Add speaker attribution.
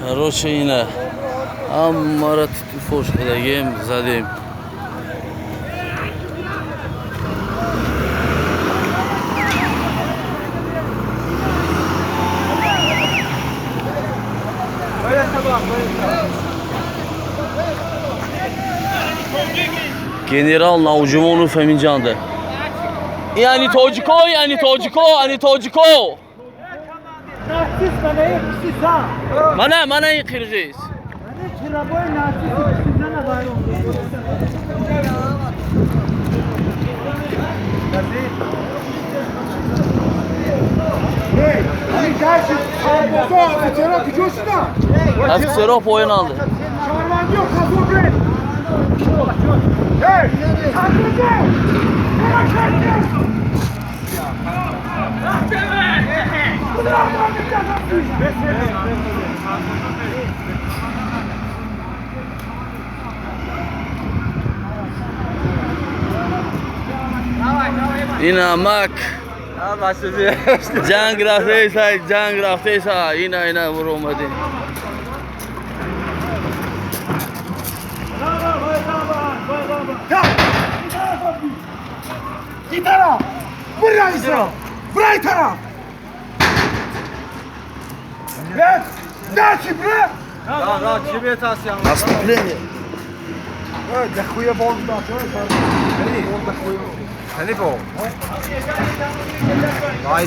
Speaker 1: Короче, yine Amara tütü foşkadagim zadim. General Naucumonu Femincan'da. Yani Tojiko, yani Tojiko, yani Tojiko.
Speaker 2: Naçiz bana hepsi sağ.
Speaker 1: Mana iyi Kırgız.
Speaker 2: Hani çıraboy naçiz ikisinden haber oldu. Hey, hani gerçi karboza ofiçera gidiyorsun da.
Speaker 1: Afserop oyun aldı.
Speaker 2: Şarvan yok, kazı bre. Hey, karboza.
Speaker 1: İnamak. Can grafteysa yine vurum hadi.
Speaker 2: Gitara! Buraya İsra! Buraya taraf! Evet! Naçi bre!
Speaker 1: Nasıl bile?
Speaker 2: Дякую Богу, да,
Speaker 3: Hadi bol. Haydi.